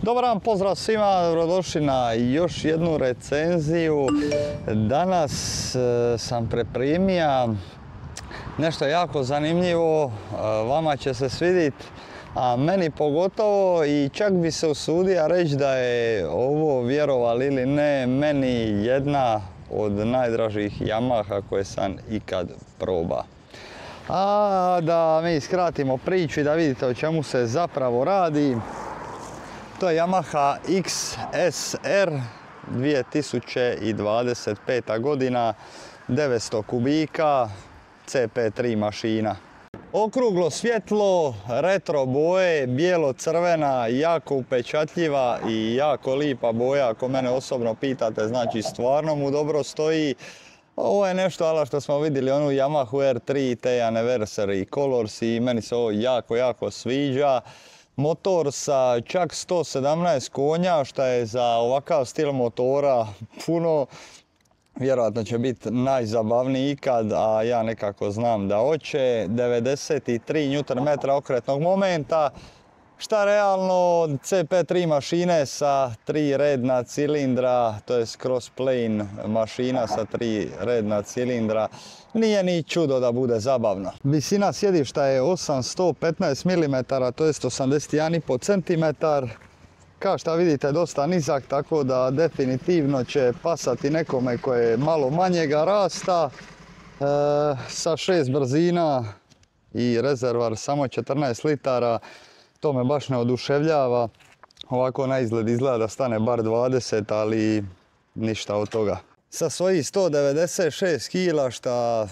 Dobar dan, pozdrav svima, dobrodošli na još jednu recenziju. Danas sam pripremio nešto jako zanimljivo, vama će se svidjeti, a meni pogotovo, i čak bi se usudio reći da je ovo, vjerovali ili ne, meni jedna od najdražih Yamaha koje sam ikad probao. A da mi skratimo priču i da vidite o čemu se zapravo radi. To je Yamaha XSR 2025. godina, 900 kubika, CP3 mašina. Okruglo svjetlo, retro boje, bijelo-crvena, jako upečatljiva i jako lipa boja. Ako mene osobno pitate, znači stvarno mu dobro stoji. Ovo je nešto ala što smo vidjeli onu Yamaha R3 te Anniversary Colors i meni se ovo jako sviđa. Motor sa čak 117 konja, što je za ovakav stil motora puno. Vjerojatno će biti najzabavniji ikad, a ja nekako znam da hoće. 93 Nm okretnog momenta, šta realno CP3 mašine sa 3 redna cilindra, to je cross-plane mašina sa 3 redna cilindra, nije ni čudo da bude zabavno. Visina sjedišta je 815 mm, to je 81,5 cm. Kao što vidite, dosta nizak, tako da definitivno će pasati nekome koje je malo manjega rasta. Sa 6 brzina i rezervar samo 14 litara. To me baš ne oduševljava. Ovako na izgled izgleda da stane bar 20, ali ništa od toga. Sa svojih 196 kg, što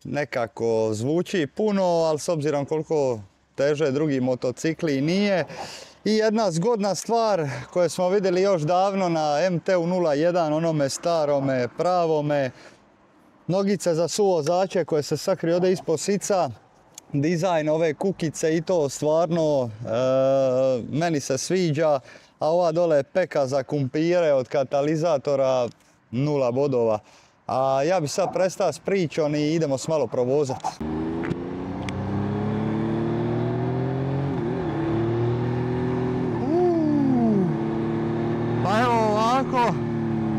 nekako zvuči puno, ali s obzirom koliko teže drugi motocikli nije. I jedna zgodna stvar koju smo vidjeli još davno na MT-01, onome starome, pravome. Nogice za suvozače koje se sakriju ovdje ispod sica. Dizajn ove kukice i to stvarno meni se sviđa. A ova dole peka za kumpire od katalizatora 0 bodova. A ja bi sad prestao s pričom i idemo s malo provozati. Pa evo ovako,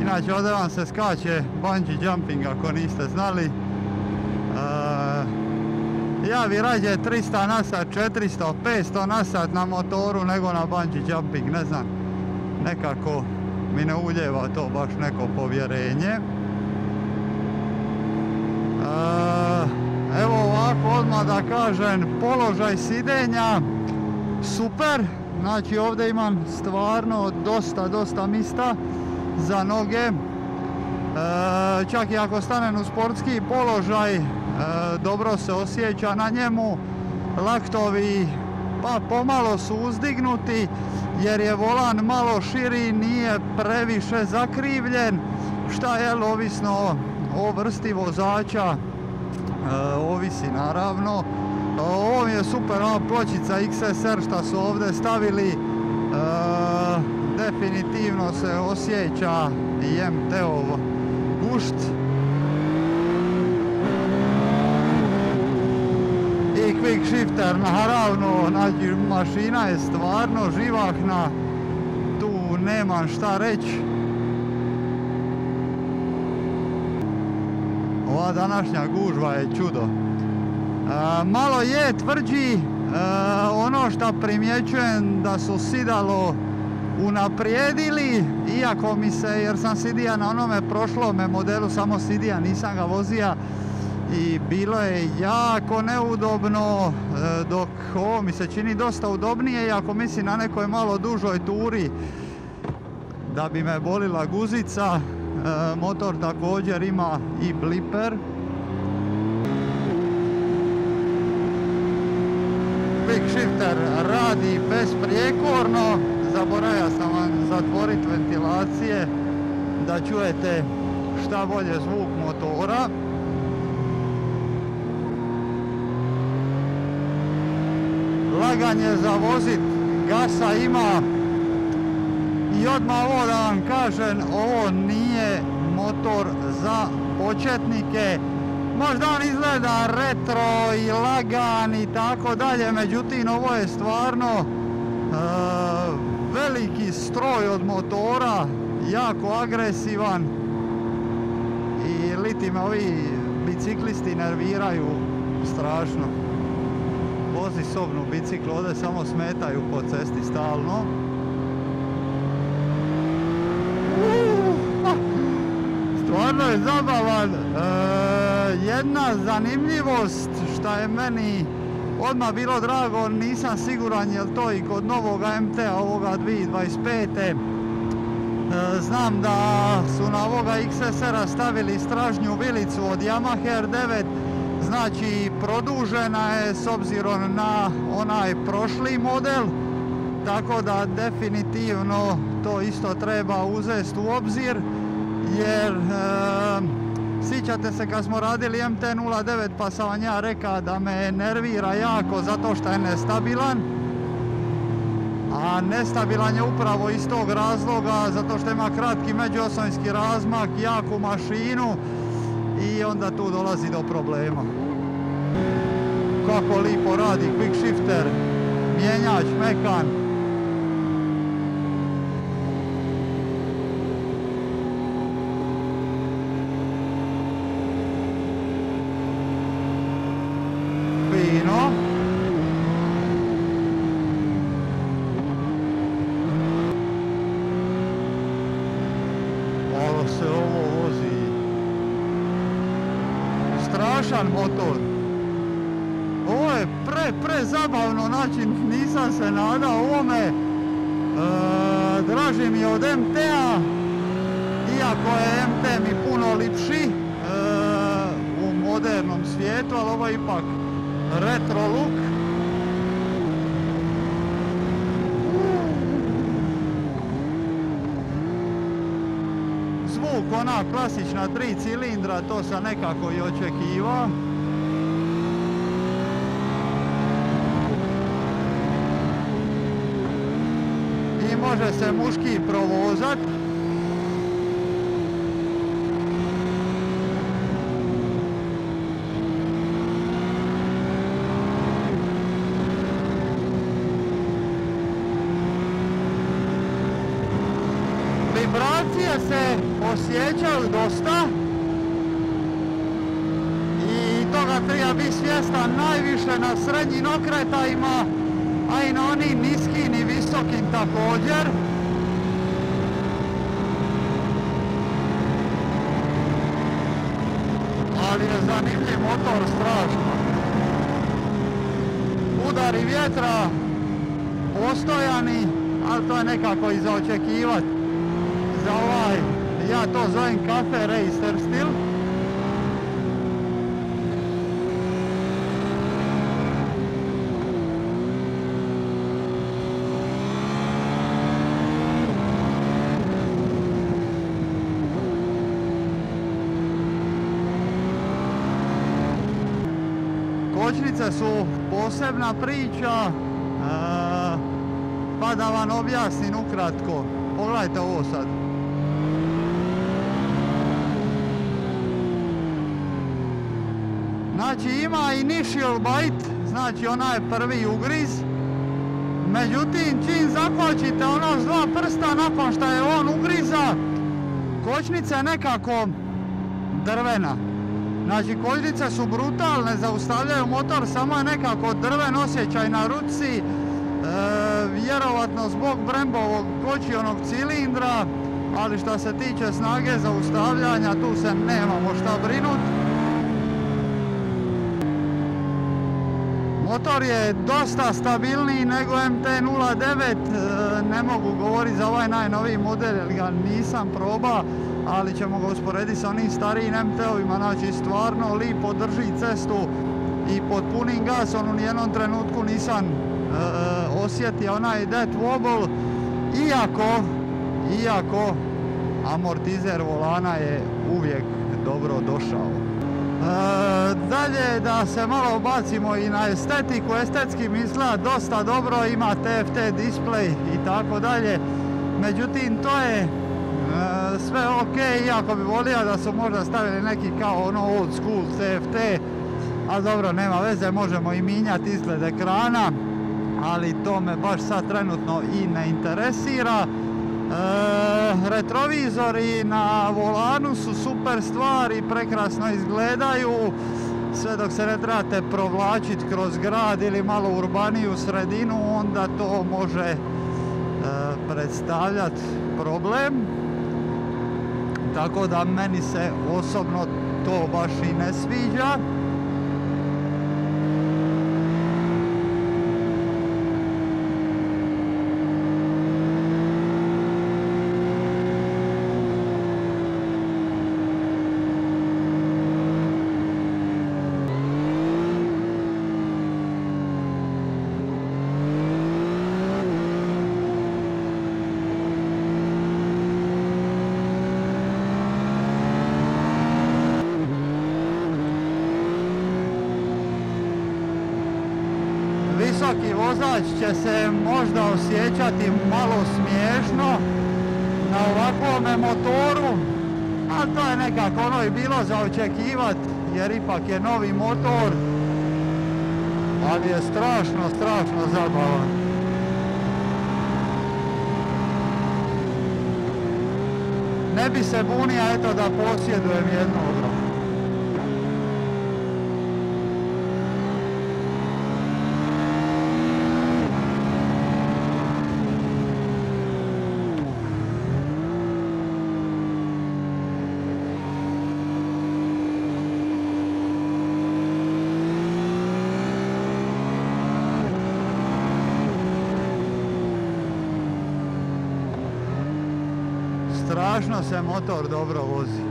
inače ovdje vam se skače bungee jumping ako niste znali. Ja bi rađe 300 na sat, 400, 500 na sat na motoru nego na bungee jumping, ne znam. Nekako mi ne uljeva to baš neko povjerenje. Evo ovako odmah da kažem, položaj sidenja super. Znači ovdje imam stvarno dosta mista za noge. Čak i ako stanem u sportski položaj, dobro se osjeća na njemu. Laktovi pa pomalo su uzdignuti jer je volan malo širi, nije previše zakrivljen. Šta je ovisno o vrsti vozača, ovisi naravno. Ovo mi je super, ova pločica XSR što su ovdje stavili, definitivno se osjeća i MT-ov gušt. I quick shifter, naravno, znači mašina je stvarno živahna, tu nemam šta reći. Ova današnja gužva je čudo. Malo je tvrđi, ono što primjećujem da su sidalo unaprijedili, iako mi se, jer sam sidija na onome prošlome modelu, samo sidija, nisam ga vozija i bilo je jako neudobno, dok ovo mi se čini dosta udobnije, iako mislim na nekoj malo dužoj turi da bi me bolila guzica. Motor također ima i bliper. Quick shifter radi besprijekorno. Zaboravio sam vam zatvoriti ventilacije da čujete šta bolje zvuk motora. Lagan je za vozit, gasa ima. I odmah ovo da vam kažem, ovo nije motor za početnike. Možda on izgleda retro i lagan i tako dalje, međutim ovo je stvarno veliki stroj od motora, jako agresivan i liti me ovi biciklisti nerviraju strašno. Vozi sobnu biciklu, ovdje samo smetaju po cesti stalno. Stvarno je zabavan. Jedna zanimljivost što je meni odmah bilo drago, nisam siguran je li to i kod novog MT-a ovoga 2025. Znam da su na ovoga XSR-a stavili stražnju vilicu od Yamaha R9, znači produžena je s obzirom na onaj prošli model, tako da definitivno to isto treba uzeti u obzir, jer sjećate se kad smo radili MT-09 pa sam vam ja rekao da me nervira jako zato što je nestabilan. A nestabilan je upravo iz tog razloga, zato što ima kratki međuosojski razmak, jaku mašinu i onda tu dolazi do problema. Kako lipo radi quick shifter, mijenjač mekan. Fino. Malo se ovo vozi. Strašan motor. Ovo je pre zabavno, znači nisam se nadao ovome. Draži mi od MT-a, iako je MT mi puno lipši u modernom svijetu, ali ovo je ipak retro look. Zvuk ona klasična 3 cilindra, to sam nekako i očekivao. I može se muški provozat. Vibracije se osjećaju dosta i toga treba biti svjestan najviše na srednjim okretajima, a i na onim niskim i visokim također. Ali je zanimljiv motor strašno. Udari vjetra postojani, ali to je nekako i za očekivati. Za ovaj, ja to zovem cafe racer stil. Kočnice su posebna priča, pa da vam objasnim ukratko. Pogledajte ovo sad. Znači ima initial bite, znači onaj prvi ugriz. Međutim, čim zakočite ono s dva prsta nakon što je on ugriza, kočnica je nekako drvena. Znači kočnice su brutalne, zaustavljaju motor, samo je nekako drven osjećaj na ruci. Vjerovatno zbog Brembovog kočionog cilindra, ali što se tiče snage zaustavljanja, tu se nemamo šta brinuti. Motor je dosta stabilniji nego MT-09, ne mogu govoriti za ovaj najnoviji model jer ga nisam probao, ali ćemo ga usporediti sa onim starijim MT-ovima, znači stvarno lipo drži cestu i pod punim gasom u nijednom trenutku nisam osjetio onaj dead wobble, iako amortizer volana je uvijek dobro došao. Dalje da se malo bacimo i na estetiku, estetski izgleda dosta dobro, ima TFT display i tako dalje, međutim to je sve ok, iako bi volio da su možda stavili neki kao ono old school TFT, ali dobro, nema veze, možemo i mijenjati izgled ekrana. ali to me baš sad trenutno i ne interesira. Retrovizori na volanu su super stvar i prekrasno izgledaju, sve dok se ne trebate provlačiti kroz grad ili malo urbaniju sredinu, onda to može predstavljati problem. Tako da meni se osobno to baš i ne sviđa. Visoki vozač će se možda osjećati malo smiješno na ovakvome motoru, ali to je nekako ono i bilo za očekivat, jer ipak je novi motor, ali je strašno zabavan. Ne bi se bunio, eto, da posjedujem jednog. Strašno se motor dobro vozi.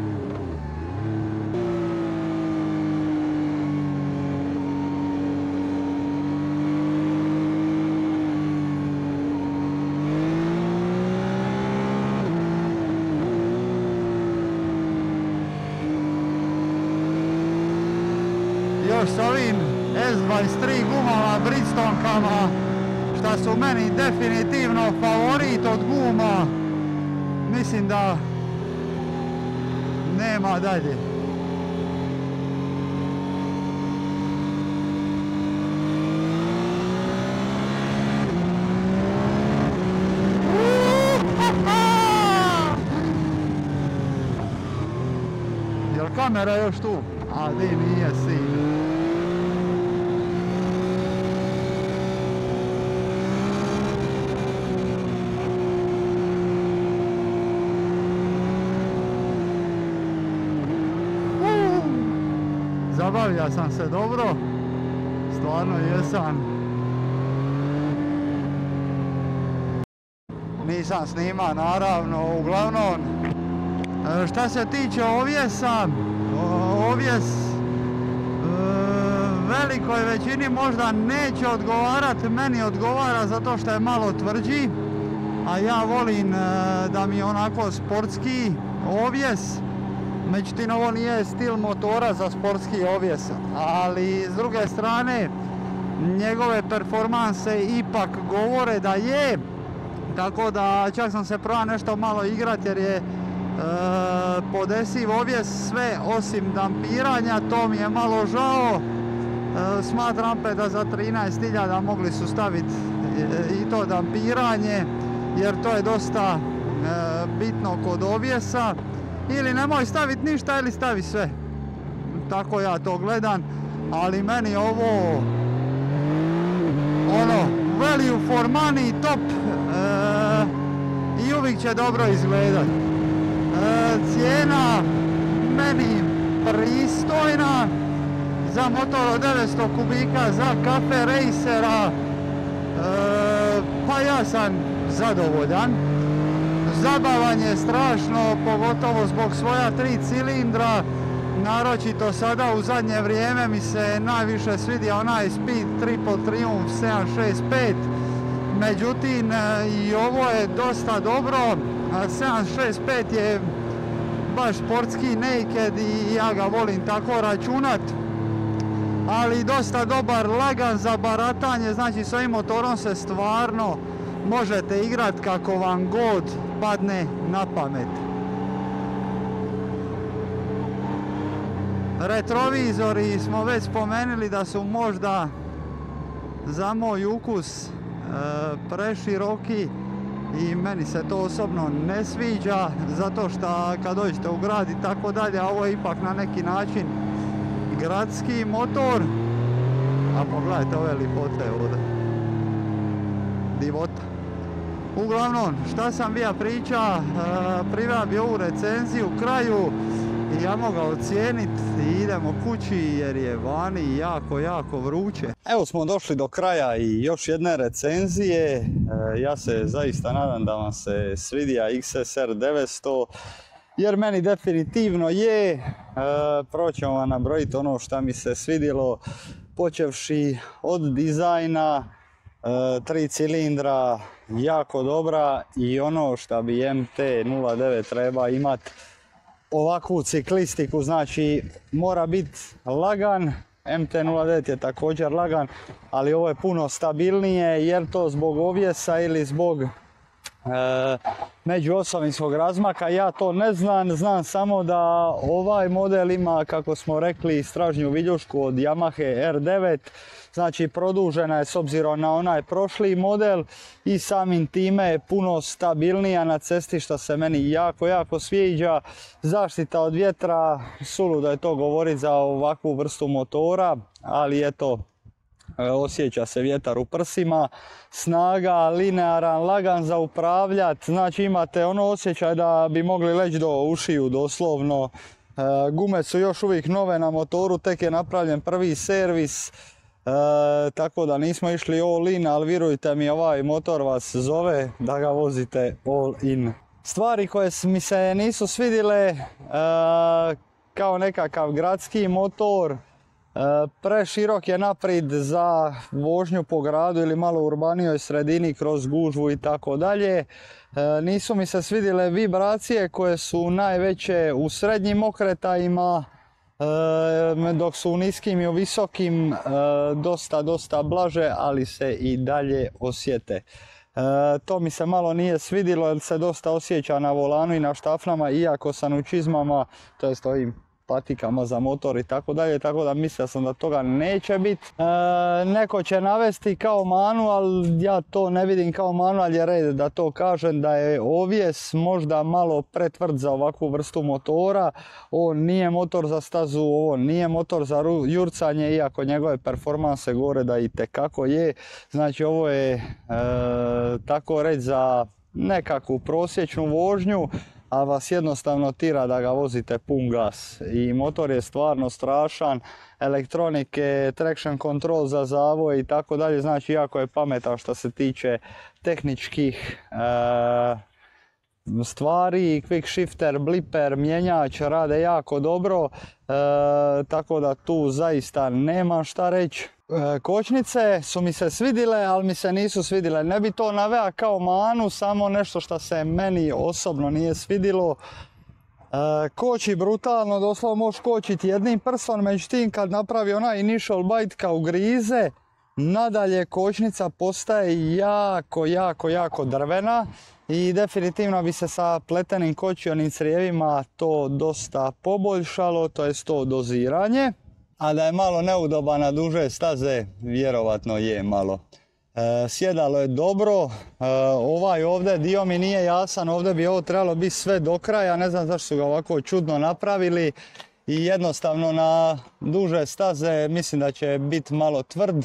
Još s ovim S23 gumama Bridgestone-kama, šta su meni definitivno favorit od guma, mislim da nema dalje. Jel kamera još tu? A di nije, sin. Zabavlja sam se dobro, stvarno jesam. Nisam snima naravno, uglavnom. Šta se tiče ovjesa, ovjes velikoj većini možda neće odgovarati, meni odgovara zato što je malo tvrđi, a ja volim da mi je onako sportski ovjes. Međutim, ovo nije stil motora za sportski ovjes, ali s druge strane njegove performanse ipak govore da je, tako da čak sam se probao nešto malo igrati jer je podesiv ovjes sve osim dampiranja, to mi je malo žao. Smatram opet da za 13.000 mogli su staviti i to dampiranje, jer to je dosta bitno kod ovjesa. Ili nemoj staviti ništa ili stavi sve. Tako ja to gledam, ali meni ovo ono value for money top i uvijek će dobro izgledat. Cijena meni pristojna za motor od 900 kubika za Cafe Racera, pa ja sam zadovoljan. Zabavan je strašno, pogotovo zbog svoja 3 cilindra, naročito sada u zadnje vrijeme mi se najviše svidio onaj Speed Triple Triumph 765, međutim i ovo je dosta dobro. 765 je baš sportski naked i ja ga volim tako računat, ali dosta dobar, lagan za baratanje, znači s ovim motorom se stvarno možete igrat kako vam god padne na pamet. Retrovizori smo već spomenuli da su možda za moj ukus preširoki i meni se to osobno ne sviđa, zato što kad dođete u grad i tako dalje, a ovo je ipak na neki način gradski motor. A pogledajte ove lipote ovdje, divota. Uglavnom, šta sam bija priča, priveo bi ovu recenziju kraju i ja mogu ocijeniti i idemo kući jer je vani jako vruće. Evo smo došli do kraja i još jedne recenzije. Ja se zaista nadam da vam se svidija XSR 900 jer meni definitivno je. Prvo ćemo vam nabrojiti ono što mi se svidjelo, počevši od dizajna, 3 cilindra, jako dobra, i ono što bi MT-09 treba imati ovakvu ciklistiku, znači mora biti lagan. MT-09 je također lagan, ali ovo je puno stabilnije, jer to zbog ovjesa ili zbog međuosovinskog razmaka, ja to ne znam, znam samo da ovaj model ima, kako smo rekli, stražnju viljušku od Yamahe R9, znači produžena je s obzirom na onaj prošli model i samim time je puno stabilnija na cesti, što se meni jako sviđa. Zaštita od vjetra, suludo je to govoriti za ovakvu vrstu motora, ali eto, osjeća se vjetar u prsima, snaga, linearan, lagan za upravljat, znači imate ono osjećaj da bi mogli leći do ušiju doslovno. Gume su još uvijek nove na motoru, tek je napravljen prvi servis, tako da nismo išli all in, ali vjerujte mi, ovaj motor vas zove da ga vozite all in. Stvari koje mi se nisu svidjele, kao nekakav gradski motor, preširok je naprijed za vožnju po gradu ili malo urbanijoj sredini kroz gužvu i tako dalje. Nisu mi se svidjele vibracije koje su najveće u srednjim okretajima, dok su u niskim i u visokim dosta blaže, ali se i dalje osjete. To mi se malo nije svidjelo jer se dosta osjeća na volanu i na štaflama, iako sam u čizmama, to jest ovim patikama za motor i tako dalje, tako da mislio sam da toga neće biti. Neko će navesti kao manu, ali ja to ne vidim kao manu, ali je red da to kažem, da je ovjes možda malo pretvrd za ovakvu vrstu motora. On nije motor za stazu, ovo nije motor za jurcanje, iako njegove performanse govore da itekako je. Znači ovo je tako reći za nekakvu prosječnu vožnju, a vas jednostavno tira da ga vozite pun gas. I motor je stvarno strašan, elektronike, traction control za zavoj i tako dalje, znači jako je pametan što se tiče tehničkih stvari. Quick shifter, bliper, mjenjač rade jako dobro, tako da tu zaista nema šta reći. Kočnice su mi se svidjele, ali mi se nisu svidjele. Ne bi to naveo kao manu, samo nešto što se meni osobno nije svidjelo. Koči brutalno, doslovno možeš kočiti jednim prstom, međutim kad napravi onaj initial bite kao grize, nadalje kočnica postaje jako drvena i definitivno bi se sa pletenim kočionim crijevima to dosta poboljšalo, to jest to doziranje. A da je malo neudoban na duže staze, vjerovatno je malo. Sjedalo je dobro, ovaj ovdje dio mi nije jasan, ovdje bi ovo trebalo biti sve do kraja, ne znam zašto su ga ovako čudno napravili i jednostavno na duže staze mislim da će biti malo tvrd,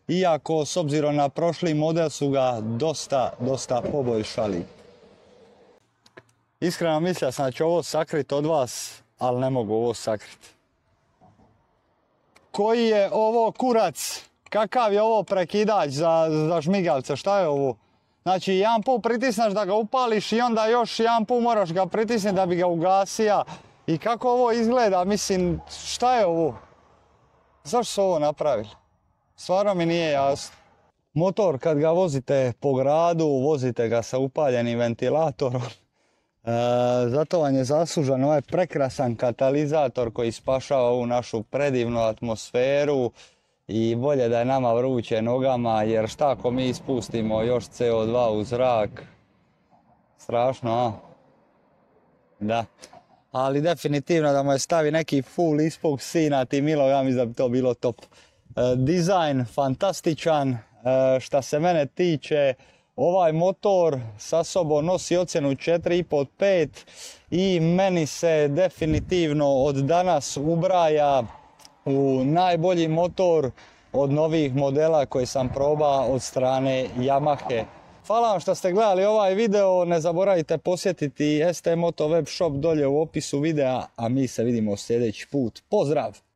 iako s obzirom na prošli model su ga dosta poboljšali. Iskreno mislio sam da ću ovo sakriti od vas, ali ne mogu ovo sakriti. Koji je ovo kurac? Kakav je ovo prekidač za žmigavce? Šta je ovo? Znači, jedan put pritisneš da ga upališ i onda još jedan put moraš ga pritisniti da bi ga ugasio. I kako ovo izgleda? Mislim, šta je ovo? Zašto su ovo napravili? Stvarno mi nije jasno. Motor kad ga vozite po gradu, vozite ga sa upaljenim ventilatorom. Zato vam je zaslužan ovaj prekrasan katalizator koji spašava ovu našu predivnu atmosferu i bolje da je nama vruće nogama, jer šta ako mi ispustimo još CO2 u zrak? Strašno, a? Da. Ali definitivno da mu je stavi neki full ispuk sinat i milo, ja mislim da bi to bilo top. Dizajn fantastičan, Šta se mene tiče, ovaj motor sa sobom nosi ocjenu 4,5 od 5 i meni se definitivno od danas ubraja u najbolji motor od novih modela koje sam probao od strane Yamahe. Hvala vam što ste gledali ovaj video, ne zaboravite posjetiti ST Moto web shop dolje u opisu videa, a mi se vidimo sljedeći put. Pozdrav!